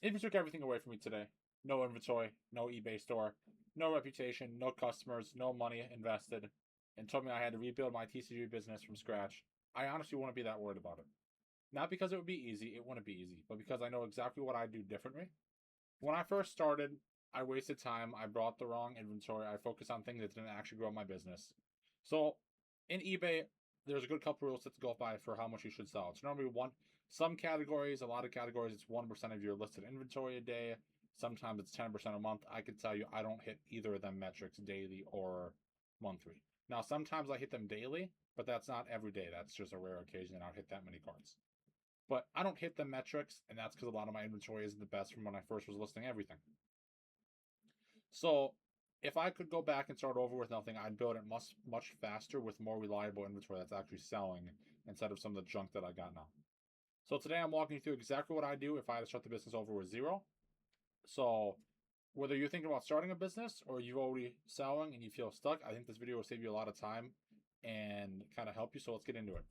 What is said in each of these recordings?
It took everything away from me today. No inventory, no eBay store, no reputation, no customers, no money invested, and told me I had to rebuild my TCG business from scratch. I honestly wouldn't be that worried about it. Not because it would be easy, it wouldn't be easy, but because I know exactly what I'd do differently. When I first started, I wasted time, I brought the wrong inventory, I focused on things that didn't actually grow my business. So in eBay, there's a good couple rules to go by for how much you should sell. It's normally some categories, a lot of categories, it's 1% of your listed inventory a day. Sometimes it's 10% a month. I could tell you I don't hit either of them metrics daily or monthly. Now, sometimes I hit them daily, but that's not every day. That's just a rare occasion that I'll hit that many cards. But I don't hit the metrics, and that's because a lot of my inventory isn't the best from when I first was listing everything. So if I could go back and start over with nothing, I'd build it much faster with more reliable inventory that's actually selling instead of some of the junk that I got now. So today I'm walking you through exactly what I do if I had to start the business over with zero. So whether you're thinking about starting a business or you're already selling and you feel stuck, I think this video will save you a lot of time and kind of help you. So let's get into it.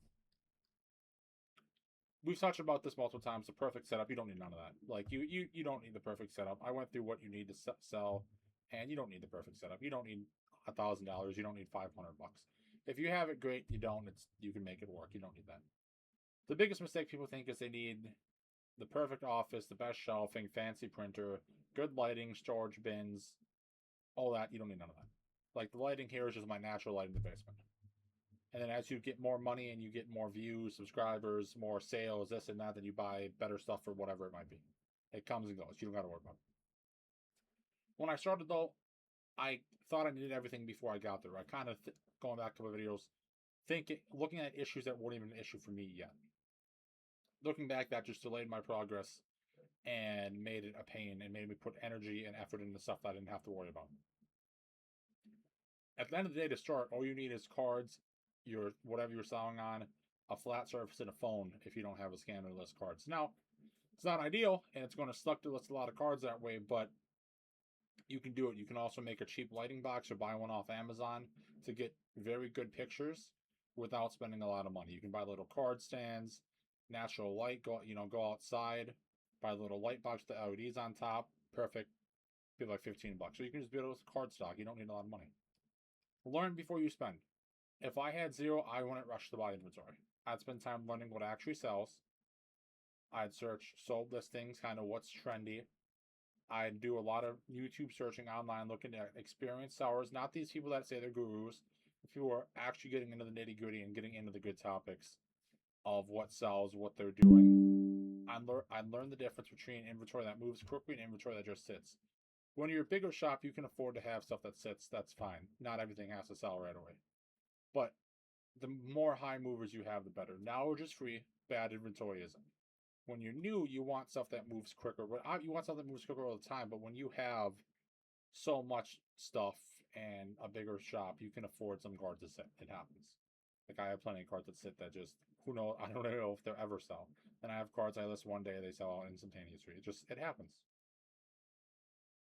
We've talked about this multiple times. The perfect setup, you don't need none of that. Like you don't need the perfect setup. I went through what you need to sell, and you don't need the perfect setup. You don't need $1,000. You don't need $500. If you have it, great. You don't. You can make it work. You don't need that. The biggest mistake people think is they need the perfect office, the best shelving, fancy printer, good lighting, storage bins, all that. You don't need none of that. Like the lighting here is just my natural light in the basement. And then as you get more money and you get more views, subscribers, more sales, this and that, then you buy better stuff for whatever it might be. It comes and goes. You don't got to worry about it. When I started though, I thought I needed everything before I got there. I kind of going back to my videos, looking at issues that weren't even an issue for me yet. Looking back, that just delayed my progress and made it a pain and made me put energy and effort into stuff that I didn't have to worry about. At the end of the day, to start, all you need is cards, your whatever you're selling on, a flat surface, and a phone if you don't have a scanner to list cards. Now, it's not ideal, and it's going to suck to list a lot of cards that way, but you can do it. You can also make a cheap lighting box or buy one off Amazon to get very good pictures without spending a lot of money. You can buy little card stands, natural light, go outside, buy a little light box with the LEDs on top. Perfect. Be like $15. So you can just build it with card stock. You don't need a lot of money. Learn before you spend. If I had zero, I wouldn't rush to buy inventory. I'd spend time learning what actually sells. I'd search sold listings, kind of what's trendy. I'd do a lot of YouTube searching online, looking at experienced sellers, not these people that say they're gurus, people who are actually getting into the nitty gritty and getting into the good topics of what sells, what they're doing. I'd learn the difference between inventory that moves quickly and inventory that just sits. When you're a bigger shop, you can afford to have stuff that sits. That's fine. Not everything has to sell right away. But the more high movers you have, the better. Knowledge is free, bad inventory isn't. When you're new, you want stuff that moves quicker. You want stuff that moves quicker all the time, but when you have so much stuff and a bigger shop, you can afford some cards to sit. It happens. Like I have plenty of cards that sit that just who knows. I don't know if they'll ever sell. Then I have cards I list one day, they sell out instantaneously. It happens.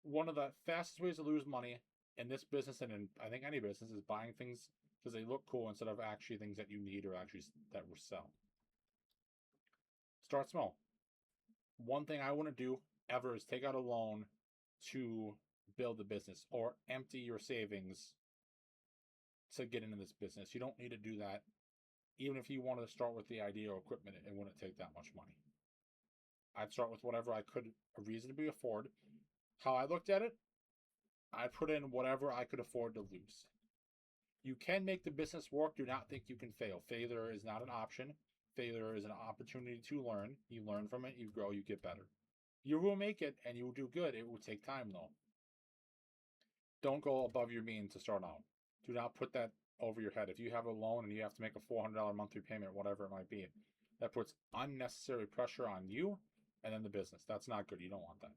One of the fastest ways to lose money in this business and in I think any business is buying things because they look cool instead of actually things that you need or actually that will sell. Start small. One thing I wouldn't do ever is take out a loan to build the business or empty your savings to get into this business. You don't need to do that. Even if you wanted to start with the idea or equipment, it wouldn't take that much money. I'd start with whatever I could reasonably afford. How I looked at it, I put in whatever I could afford to lose. You can make the business work. Do not think you can fail. Failure is not an option. Failure is an opportunity to learn. You learn from it, you grow, you get better. You will make it and you will do good. It will take time though. Don't go above your means to start out. Do not put that over your head. If you have a loan and you have to make a $400 monthly payment, whatever it might be, that puts unnecessary pressure on you and then the business. That's not good. You don't want that.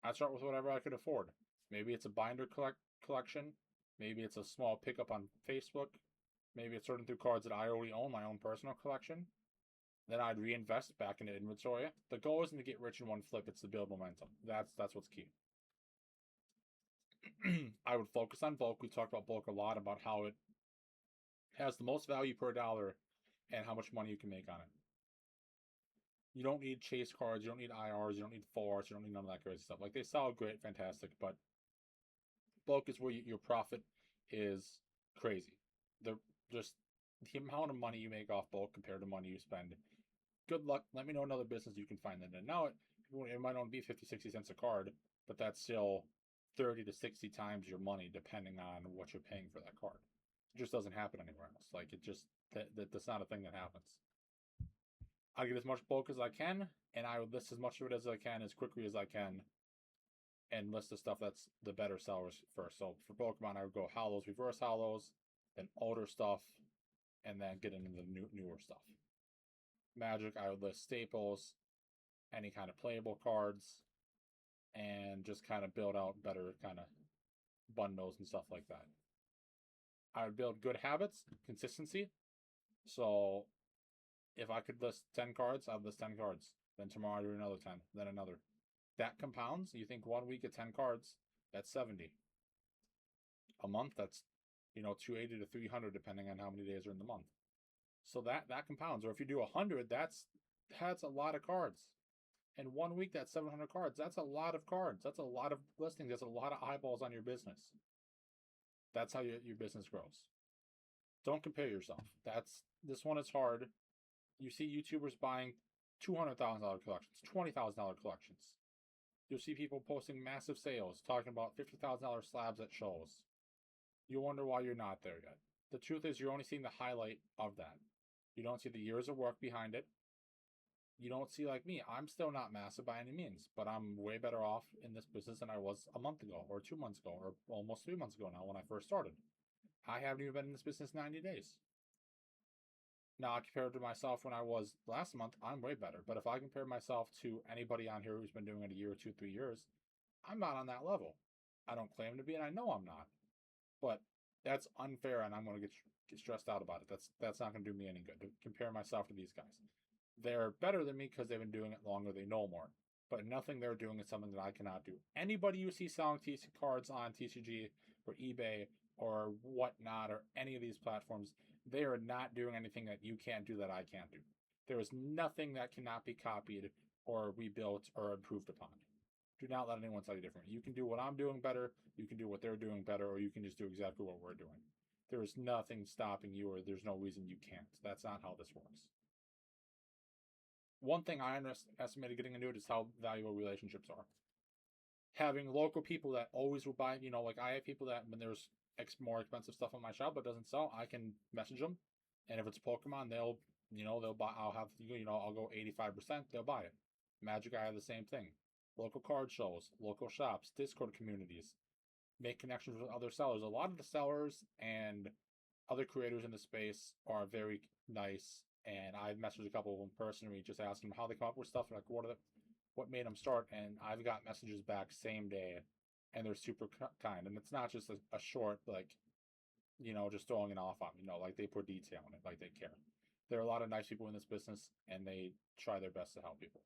I'd start with whatever I could afford. Maybe it's a binder collection. Maybe it's a small pickup on Facebook. Maybe it's sorting through cards that I already own, my own personal collection. Then I'd reinvest back into inventory. The goal isn't to get rich in one flip, it's to build momentum. That's what's key. I would focus on bulk. We talked about bulk a lot, about how it has the most value per dollar and how much money you can make on it. You don't need chase cards, you don't need IRs, you don't need force, you don't need none of that crazy stuff. Like, they sell great, fantastic, but bulk is where your profit is crazy. The just the amount of money you make off bulk compared to money you spend. Good luck. Let me know another business you can find that in. Now it might only be 50, 60 cents a card, but that's still 30 to 60 times your money depending on what you're paying for that card. It just doesn't happen anywhere else. Like, it just that's not a thing that happens. I get as much bulk as I can, and I would list as much of it as I can as quickly as I can, and list the stuff that's the better sellers first. So for Pokemon, I would go hollows, reverse hollows, then older stuff, and then get into the newer stuff. Magic, I would list staples, any kind of playable cards, and just kind of build out better kind of bundles and stuff like that. I would build good habits, consistency. So if I could list 10 cards, I'd list 10 cards. Then tomorrow I do another 10, then another. That compounds. You think 1 week at 10 cards, that's 70. A month, that's 280 to 300 depending on how many days are in the month. So that compounds. Or if you do 100, that's a lot of cards. And 1 week, that's 700 cards. That's a lot of cards. That's a lot of listings. That's a lot of eyeballs on your business. That's how your business grows. Don't compare yourself. This one is hard. You see YouTubers buying $200,000 collections, $20,000 collections. You'll see people posting massive sales, talking about $50,000 slabs at shows. You wonder why you're not there yet. The truth is, you're only seeing the highlight of that. You don't see the years of work behind it. You don't see, like me, I'm still not massive by any means, but I'm way better off in this business than I was a month ago, or 2 months ago, or almost 3 months ago now when I first started. I haven't even been in this business 90 days. Now, compared to myself when I was last month, I'm way better. But if I compare myself to anybody on here who's been doing it a year, 2, 3 years, I'm not on that level. I don't claim to be, and I know I'm not. But that's unfair, and I'm going to get stressed out about it. That's not going to do me any good to compare myself to these guys. They're better than me because they've been doing it longer. They know more. But nothing they're doing is something that I cannot do. Anybody you see selling TC cards on TCG or eBay or whatnot or any of these platforms, they are not doing anything that you can't do that I can't do. There is nothing that cannot be copied or rebuilt or improved upon. Do not let anyone tell you different. You can do what I'm doing better, you can do what they're doing better, or you can just do exactly what we're doing. There is nothing stopping you, or there's no reason you can't. That's not how this works. One thing I underestimated getting into it is how valuable relationships are. Having local people that always will buy, like I have people that when there's more expensive stuff on my shop that doesn't sell, I can message them, and if it's Pokemon, they'll buy. I'll go 85%. They'll buy it. Magic, I have the same thing. Local card shows, local shops, Discord communities, make connections with other sellers. A lot of the sellers and other creators in the space are very nice, and I've messaged a couple of them personally, just asking them how they come up with stuff, like what made them start, and I've got messages back same day, and they're super kind, and it's not just a short, like, just throwing it off on me. Like, they put detail in it, like they care. There are a lot of nice people in this business, and they try their best to help people.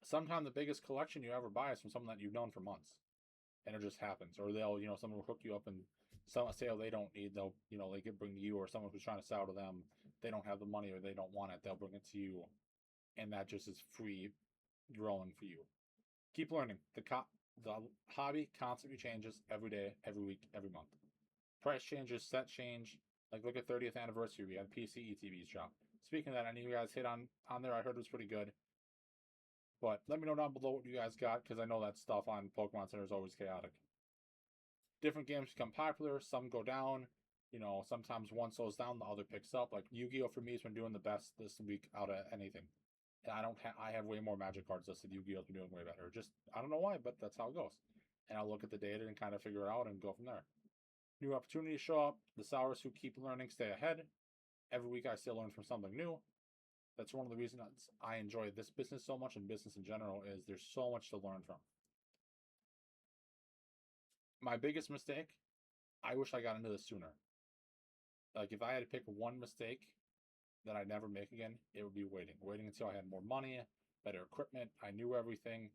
Sometimes the biggest collection you ever buy is from someone that you've known for months, and it just happens. Or they'll, someone will hook you up and sell a sale they don't need. They'll, they could bring to you, or someone who's trying to sell to them, they don't have the money or they don't want it, they'll bring it to you, and that just is free growing for you. Keep learning. The hobby constantly changes every day, every week, every month. Price changes, set change. Like, look at 30th anniversary. We had PC ETBs drop. Speaking of that, I know you guys hit on there. I heard it was pretty good. But let me know down below what you guys got, because I know that stuff on Pokemon Center is always chaotic. Different games become popular. Some go down. Sometimes one slows down, the other picks up. Like, Yu-Gi-Oh! For me has been doing the best this week out of anything. And I have way more Magic cards listed. Yu-Gi-Oh's been doing way better. Just, I don't know why, but that's how it goes. And I'll look at the data and kind of figure it out and go from there. New opportunities show up. The sellers who keep learning stay ahead. Every week I still learn from something new. That's one of the reasons I enjoy this business so much, and business in general, is there's so much to learn from. My biggest mistake, I wish I got into this sooner. Like, if I had to pick one mistake that I'd never make again, it would be waiting. Waiting until I had more money, better equipment, I knew everything.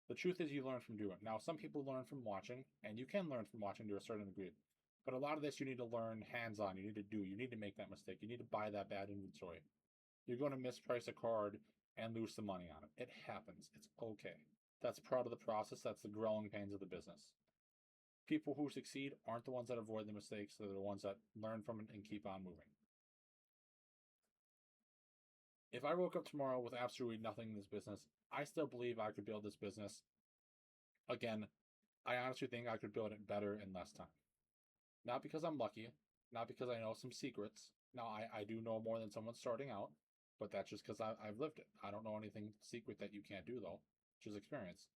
The truth is, you learn from doing. Now, some people learn from watching, and you can learn from watching to a certain degree. But a lot of this you need to learn hands-on. You need to do. You need to make that mistake. You need to buy that bad inventory. You're going to misprice a card and lose some money on it. It happens. It's okay. That's part of the process. That's the growing pains of the business. People who succeed aren't the ones that avoid the mistakes. They're the ones that learn from it and keep on moving. If I woke up tomorrow with absolutely nothing in this business, I still believe I could build this business. Again, I honestly think I could build it better in less time. Not because I'm lucky, not because I know some secrets. Now, I do know more than someone starting out, but that's just because I've lived it. I don't know anything secret that you can't do, though, which is experience.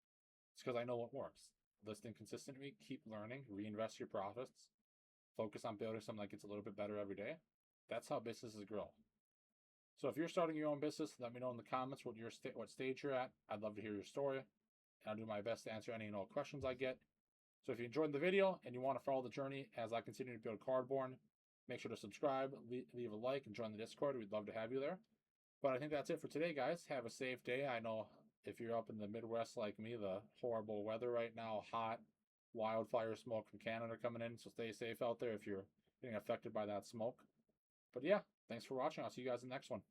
It's because I know what works. Listing consistently, keep learning, reinvest your profits, focus on building something that gets a little bit better every day. That's how businesses grow. So if you're starting your own business, let me know in the comments what stage you're at. I'd love to hear your story, and I'll do my best to answer any and all questions I get. So if you enjoyed the video and you want to follow the journey as I continue to build Cardborn, make sure to subscribe, leave a like, and join the Discord. We'd love to have you there. But I think that's it for today, guys. Have a safe day. I know if you're up in the Midwest like me, the horrible weather right now, hot, wildfire smoke from Canada coming in, so stay safe out there if you're getting affected by that smoke. But yeah, thanks for watching. I'll see you guys in the next one.